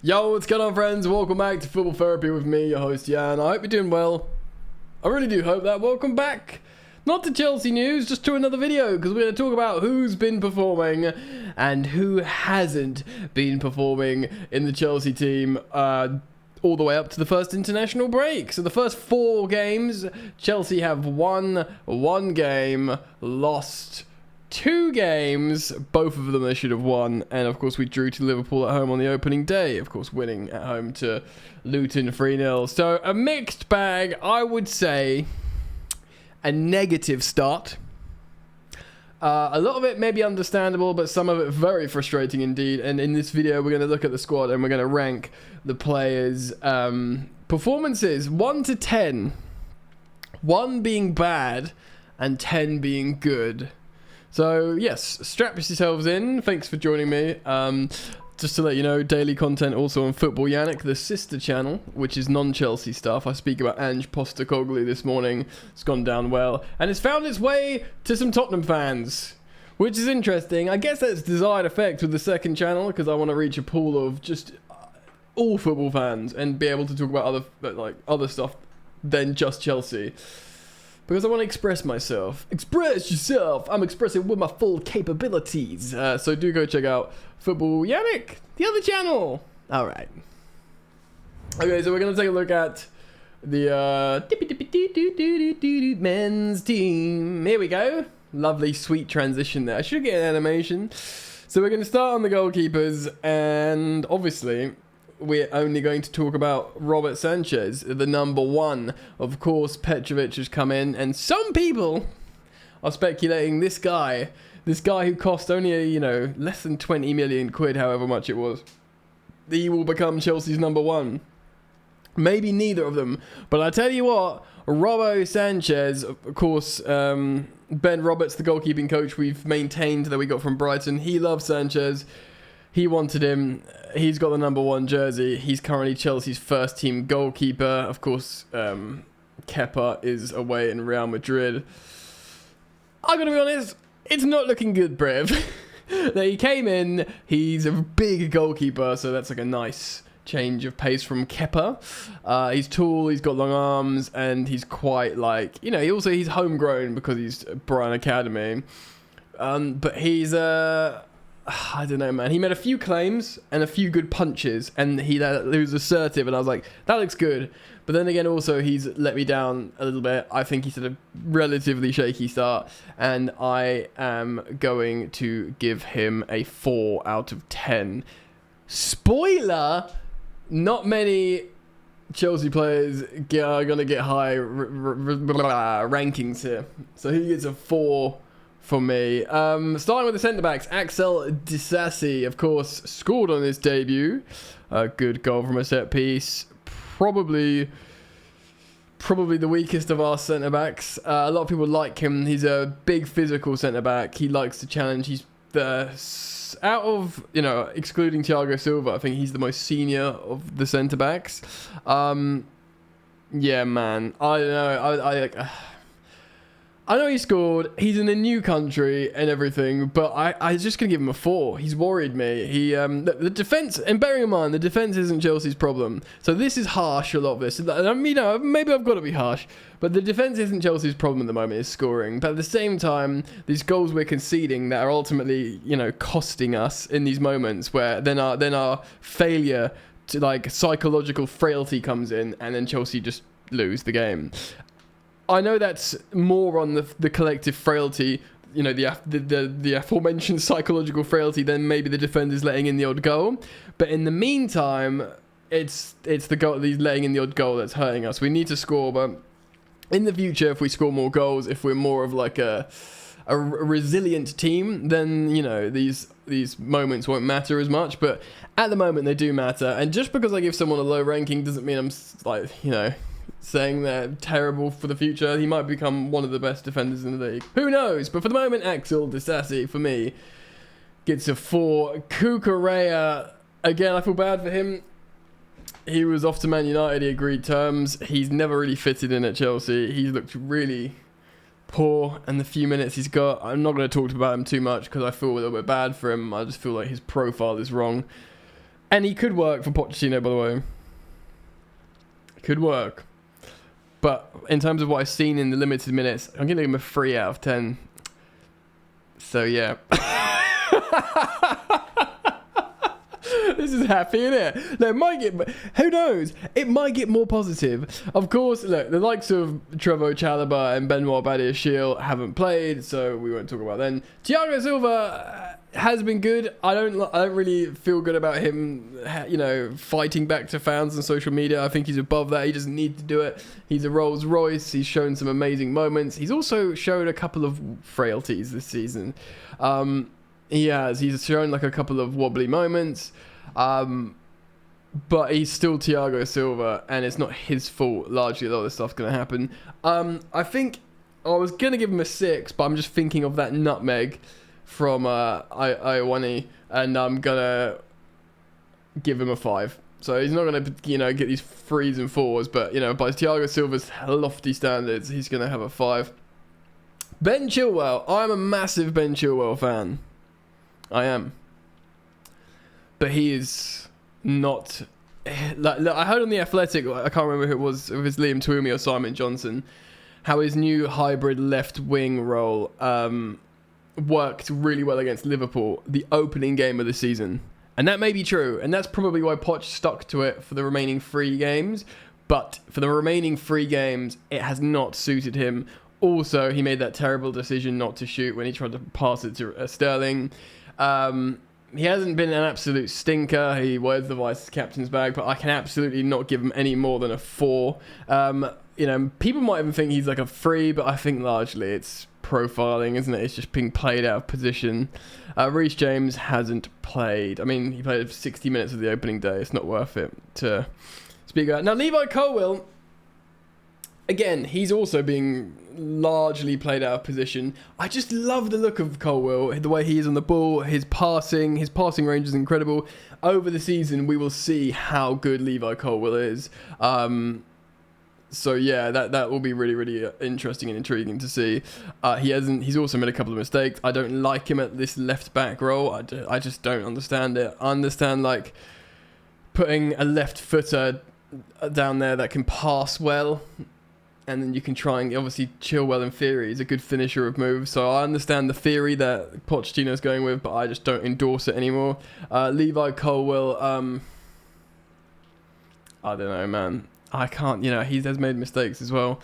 Yo, what's going on, friends? Welcome back to Football Therapy with me, your host Jan. I hope you're doing well. I really do hope that. Welcome back, not to Chelsea news, just to another video, because we're going to talk about who's been performing and who hasn't been performing in the Chelsea team all the way up to the first international break. So the first 4 games, Chelsea have won 1 game, lost 2 games, both of them they should have won, and of course we drew to Liverpool at home on the opening day, of course winning at home to Luton 3-0. So a mixed bag, I would say. A negative start. A lot of it may be understandable, but some of it very frustrating indeed. And in this video we're going to look at the squad and we're going to rank the players' performances 1 to 10. 1 being bad and 10 being good. So yes, strap yourselves in. Thanks for joining me. Just to let you know, daily content also on Football Yannick, the sister channel, which is non-Chelsea stuff. I speak about Ange Postecoglou this morning. It's gone down well. And it's found its way to some Tottenham fans, which is interesting. I guess that's desired effect with the second channel, because I want to reach a pool of just all football fans and be able to talk about other stuff than just Chelsea. Because I want to express myself. Express yourself! I'm expressing with my full capabilities. So do go check out Football Yannick, the other channel. Alright. Okay, so we're going to take a look at the men's team. Here we go. Lovely, sweet transition there. I should get an animation. So we're going to start on the goalkeepers, and obviously we're only going to talk about Robert Sanchez, the number 1. Of course, Petrovic has come in, and some people are speculating this guy who cost only, less than 20 million quid, however much it was, he will become Chelsea's number 1. Maybe neither of them, but I tell you what, Robo Sanchez, of course, Ben Roberts, the goalkeeping coach we've maintained that we got from Brighton, he loves Sanchez. He wanted him. He's got the number 1 jersey. He's currently Chelsea's first team goalkeeper. Of course, Kepa is away in Real Madrid. I'm going to be honest, it's not looking good, Brev. He came in, he's a big goalkeeper, so that's like a nice change of pace from Kepa. He's tall, he's got long arms, and he's quite he's homegrown because he's Brighton Academy. But he's I don't know, man. He made a few claims and a few good punches, and he was assertive, and I was like, that looks good. But then again, also, he's let me down a little bit. I think he's had a relatively shaky start, and I am going to give him a 4 out of 10. Spoiler, not many Chelsea players are going to get high rankings here. So he gets a 4 for me. Starting with the centre-backs, Axel Disasi, of course, scored on his debut. A good goal from a set-piece. Probably the weakest of our centre-backs. A lot of people like him. He's a big physical centre-back. He likes to challenge. He's out of, excluding Thiago Silva, I think he's the most senior of the centre-backs. Yeah, man. I don't know. I know he scored, he's in a new country and everything, but I was just going to give him a 4. He's worried me. The defence, and bearing in mind, the defence isn't Chelsea's problem. So this is harsh, a lot of this. I mean, maybe I've got to be harsh, but the defence isn't Chelsea's problem at the moment, it's scoring. But at the same time, these goals we're conceding that are ultimately, costing us in these moments where then our failure to, psychological frailty comes in, and then Chelsea just lose the game. I know that's more on the collective frailty, the aforementioned psychological frailty than maybe the defenders letting in the odd goal. But in the meantime, it's the goal, these letting in the odd goal that's hurting us. We need to score, but in the future, if we score more goals, if we're more of a resilient team, then these moments won't matter as much. But at the moment, they do matter. And just because I give someone a low ranking doesn't mean I'm saying they're terrible for the future. He might become one of the best defenders in the league. Who knows? But for the moment, Axel Disasi, for me, gets a 4. Cucurella, again, I feel bad for him. He was off to Man United. He agreed terms. He's never really fitted in at Chelsea. He's looked really poor, and the few minutes he's got, I'm not going to talk about him too much because I feel a little bit bad for him. I just feel like his profile is wrong. And he could work for Pochettino, by the way. Could work. But in terms of what I've seen in the limited minutes, I'm going to give him a 3 out of 10. So, yeah. This is happy, isn't it? No, it might get... Who knows? It might get more positive. Of course, look, the likes of Trevoh Chalobah and Benoit Badiashile haven't played, so we won't talk about them. Thiago Silva has been good. I don't really feel good about him, you know, fighting back to fans on social media. I think he's above that. He doesn't need to do it. He's a Rolls Royce. He's shown some amazing moments. He's also shown a couple of frailties this season. He has. He's shown like a couple of wobbly moments. But he's still Thiago Silva, and it's not his fault. Largely, a lot of this stuff's going to happen. I think I was going to give him a 6, but I'm just thinking of that nutmeg from Iowani, and I'm going to give him a 5. So he's not going to, you know, get these 3s and 4s, but, you know, by Thiago Silva's lofty standards, he's going to have a 5. Ben Chilwell. I'm a massive Ben Chilwell fan. I am. But he is not... Like, I heard on The Athletic, I can't remember who it was, if it was Liam Twomey or Simon Johnson, how his new hybrid left wing role worked really well against Liverpool, the opening game of the season. And that may be true, and that's probably why Poch stuck to it for the remaining 3 games. But for the remaining 3 games, it has not suited him. Also, he made that terrible decision not to shoot when he tried to pass it to Sterling. He hasn't been an absolute stinker. He wears the vice captain's bag, but I can absolutely not give him any more than a 4. You know, people might even think he's like a 3, but I think largely it's profiling, isn't it? It's just being played out of position. Reece James hasn't played. I mean, he played 60 minutes of the opening day. It's not worth it to speak about. Now, Levi Colwill, again, he's also being largely played out of position. I just love the look of Colwill, the way he is on the ball, his passing range is incredible. Over the season, we will see how good Levi Colwill is. So yeah, that will be really, really interesting and intriguing to see. He's also made a couple of mistakes. I don't like him at this left back role. I just don't understand it. I understand like putting a left footer down there that can pass well, and then you can try and obviously Chilwell in theory is a good finisher of moves. So I understand the theory that Pochettino's going with, but I just don't endorse it anymore. Levi Colwill, I don't know, man. I can't, you know, he has made mistakes as well.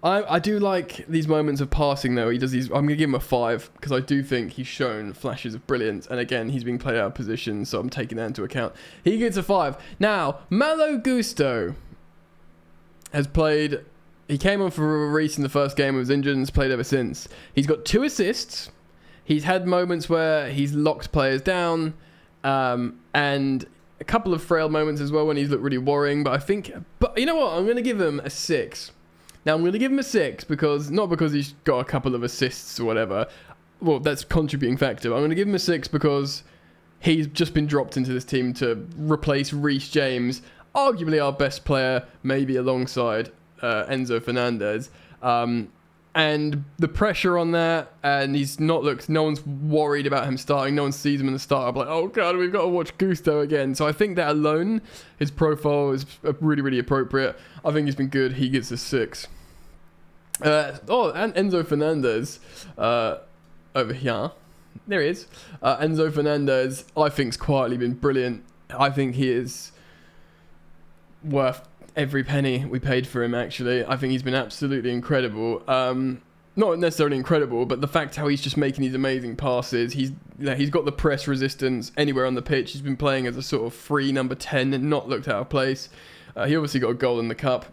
I do like these moments of passing though. He does these. I'm gonna give him a 5 because I do think he's shown flashes of brilliance. And again, he's being played out of position, so I'm taking that into account. He gets a 5. Now, Malo Gusto has played. He came on for Reece in the first game and was injured and has played ever since. He's got 2 assists. He's had moments where he's locked players down, and a couple of frail moments as well when he's looked really worrying. But you know what? I'm going to give him a 6. Now, I'm going to give him a 6 not because he's got a couple of assists or whatever. Well, that's a contributing factor. I'm going to give him a 6 because he's just been dropped into this team to replace Reece James, arguably our best player, maybe alongside Enzo Fernandez. And the pressure on that, and no one's worried about him starting. No one sees him in the start. I'm like, oh God, we've got to watch Gusto again. So I think that alone, his profile is really, really appropriate. I think he's been good. He gets a 6. And Enzo Fernandez over here. There he is. Enzo Fernandez, I think, has quietly been brilliant. I think he is worth every penny we paid for him, actually. I think he's been absolutely incredible. Not necessarily incredible, but the fact how he's just making these amazing passes. He's got the press resistance anywhere on the pitch. He's been playing as a sort of free number 10 and not looked out of place. He obviously got a goal in the cup.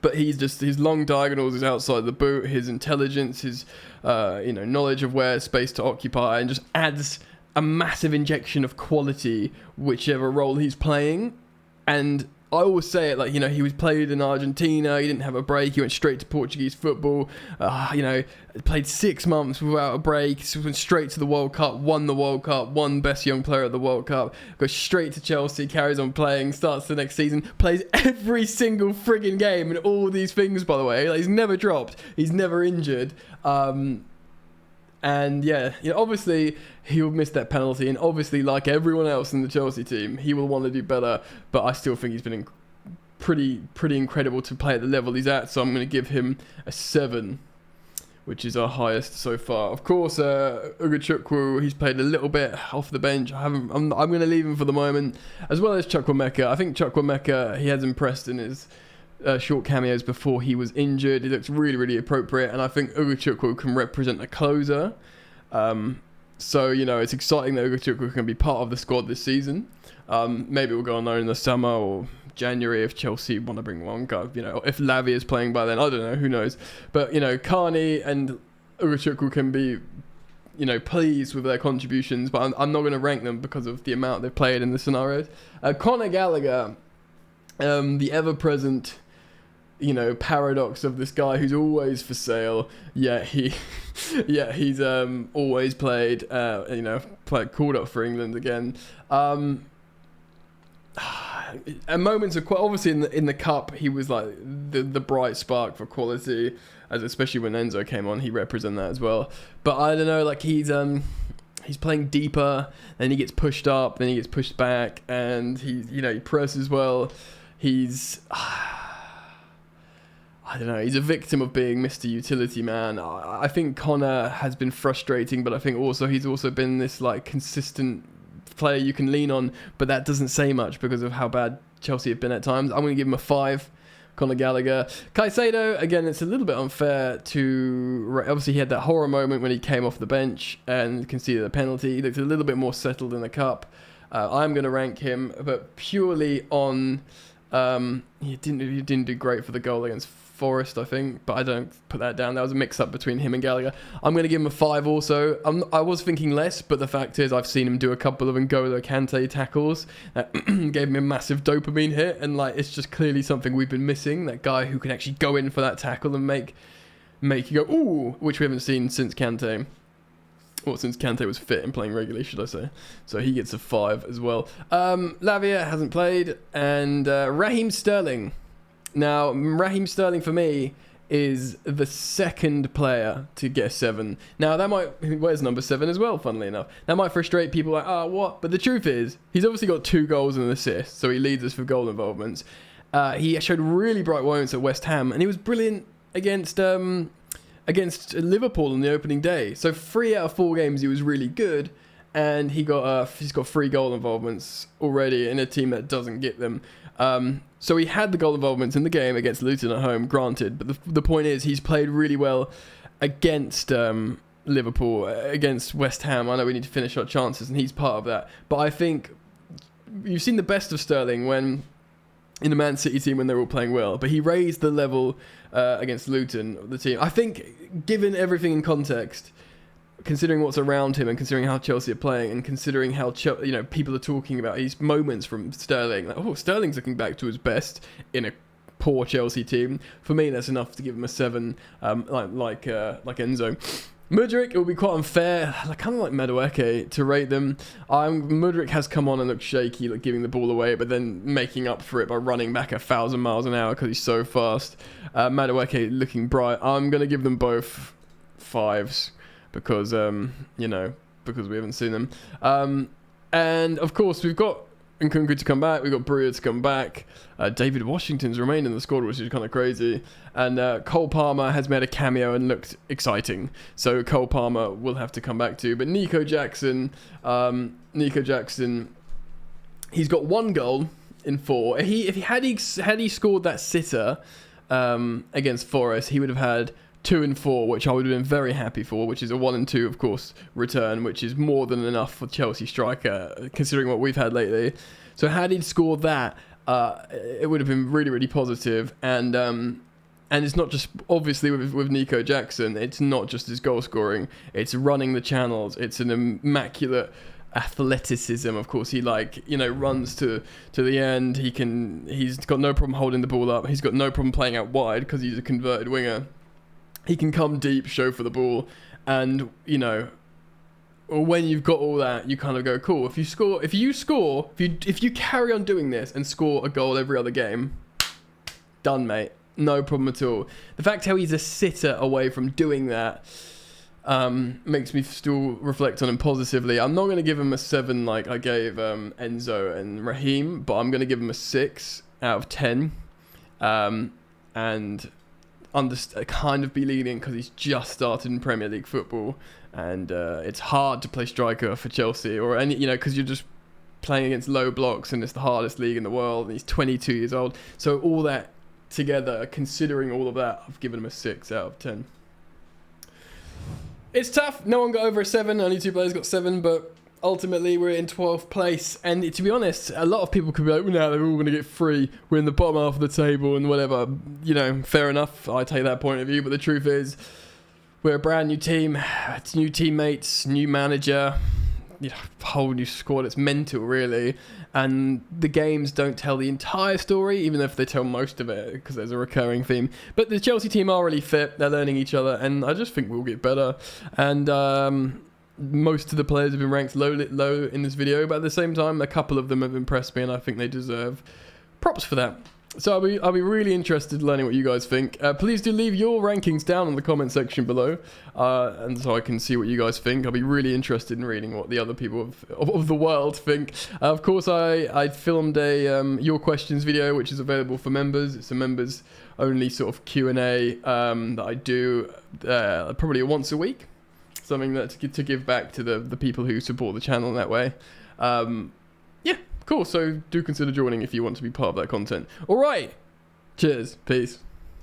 But his long diagonals, his outside the boot, his intelligence, his knowledge of where space to occupy, and just adds a massive injection of quality whichever role he's playing. And I always say it, like, you know, he was played in Argentina, he didn't have a break, he went straight to Portuguese football, played 6 months without a break, went straight to the World Cup, won the World Cup, won Best Young Player at the World Cup, goes straight to Chelsea, carries on playing, starts the next season, plays every single frigging game, and all these things, by the way, like, he's never dropped, he's never injured. And yeah, obviously he'll miss that penalty, and obviously, like everyone else in the Chelsea team, he will want to do better. But I still think he's been pretty incredible to play at the level he's at. So I'm going to give him a 7, which is our highest so far. Of course, Ugochukwu, he's played a little bit off the bench. I'm going to leave him for the moment, as well as Chukwuemeka. I think Chukwuemeka, he has impressed in his short cameos before he was injured. He looks really appropriate, and I think Ugochukwu can represent a closer. So, it's exciting that Ugochukwu can be part of the squad this season. Maybe we'll go on loan in the summer or January if Chelsea want to bring one guy. If Lavia is playing by then, I don't know, who knows. But, Carney and Ugochukwu can be, pleased with their contributions, but I'm not going to rank them because of the amount they've played in the scenarios. Conor Gallagher, the ever-present paradox of this guy who's always for sale, yet he's always played, called up for England again. And moments of obviously in the cup, he was like the bright spark for quality, as especially when Enzo came on, he represented that as well. But I don't know, like he's playing deeper, then he gets pushed up, then he gets pushed back, and he presses well. He's I don't know, he's a victim of being Mr. Utility Man. I think Connor has been frustrating, but I think he's also been this like consistent player you can lean on, but that doesn't say much because of how bad Chelsea have been at times. I'm going to give him a 5, Conor Gallagher. Caicedo, again, it's a little bit unfair to... Obviously, he had that horror moment when he came off the bench and conceded a penalty. He looked a little bit more settled in the cup. I'm going to rank him, but purely on... he didn't do great for the goal against Forest, I think, but I don't put that down. That was a mix-up between him and Gallagher. I'm going to give him a 5 also. I was thinking less, but the fact is I've seen him do a couple of N'Golo Kante tackles that gave him a massive dopamine hit, and like it's just clearly something we've been missing, that guy who can actually go in for that tackle and make you go, ooh, which we haven't seen since Kante. Or since Kante was fit and playing regularly, should I say. So he gets a 5 as well. Lavia hasn't played, and Raheem Sterling. Now, Raheem Sterling for me is the second player to get a 7. Now, that might... Where's number 7 as well, funnily enough? That might frustrate people like, what? But the truth is, he's obviously got 2 goals and an assist, so he leads us for goal involvements. He showed really bright moments at West Ham, and he was brilliant against Liverpool on the opening day. So 3 out of 4 games he was really good, and he's got 3 goal involvements already in a team that doesn't get them. So he had the goal involvements in the game against Luton at home, granted, but the point is he's played really well against Liverpool, against West Ham. I know we need to finish our chances, and he's part of that. But I think you've seen the best of Sterling when in the Man City team when they were all playing well, but he raised the level against Luton, the team. I think, given everything in context, considering what's around him and considering how Chelsea are playing and considering how people are talking about these moments from Sterling, like, Sterling's looking back to his best in a poor Chelsea team. For me, that's enough to give him a 7, like Enzo. Mudryk, it would be quite unfair, kind of like Madueke, to rate them. Mudryk has come on and looked shaky, like giving the ball away, but then making up for it by running back 1,000 miles an hour because he's so fast. Madueke looking bright. I'm going to give them both 5s because, because we haven't seen them. And, of course, we've got Nkunku to come back. We've got Brewer to come back. David Washington's remained in the squad, which is kind of crazy. And Cole Palmer has made a cameo and looked exciting. So Cole Palmer will have to come back to. But Nico Jackson, he's got 1 goal in 4. Had he scored that sitter against Forest, he would have had 2 and 4, which I would have been very happy for, which is a 1 and 2, of course, return, which is more than enough for Chelsea striker, considering what we've had lately. So had he scored that, it would have been really, really positive. And it's not just, obviously, with Nico Jackson, it's not just his goal scoring, it's running the channels, it's an immaculate athleticism. Of course, he runs to the end. He's got no problem holding the ball up. He's got no problem playing out wide because he's a converted winger. He can come deep, show for the ball, and when you've got all that, you kind of go, cool. If you carry on doing this and score a goal every other game, done, mate. No problem at all. The fact how he's a sitter away from doing that, makes me still reflect on him positively. I'm not going to give him a 7 like I gave Enzo and Raheem, but I'm going to give him a 6 out of 10. And kind of be lenient because he's just started in Premier League football, and it's hard to play striker for Chelsea or any, because you're just playing against low blocks and it's the hardest league in the world, and he's 22 years old. So all that together, considering all of that, I've given him a 6 out of 10. It's tough. No one got over a 7. Only 2 players got 7, but ultimately we're in 12th place. And to be honest, a lot of people could be like, well, now they're all going to get free. We're in the bottom half of the table and whatever. Fair enough. I take that point of view. But the truth is, we're a brand new team. It's new teammates, new manager, whole new squad. It's mental, really. And the games don't tell the entire story, even if they tell most of it, because there's a recurring theme. But the Chelsea team are really fit. They're learning each other, and I just think we'll get better. And most of the players have been ranked low in this video, but at the same time, a couple of them have impressed me, and I think they deserve props for that. So I'll be really interested in learning what you guys think. Please do leave your rankings down in the comment section below, and so I can see what you guys think. I'll be really interested in reading what the other people of the world think. Of course, I filmed a Your Questions video, which is available for members. It's a members only sort of Q&A that I do probably once a week. Something that to give back to the people who support the channel in that way. Yeah, cool. So do consider joining if you want to be part of that content. All right. Cheers. Peace.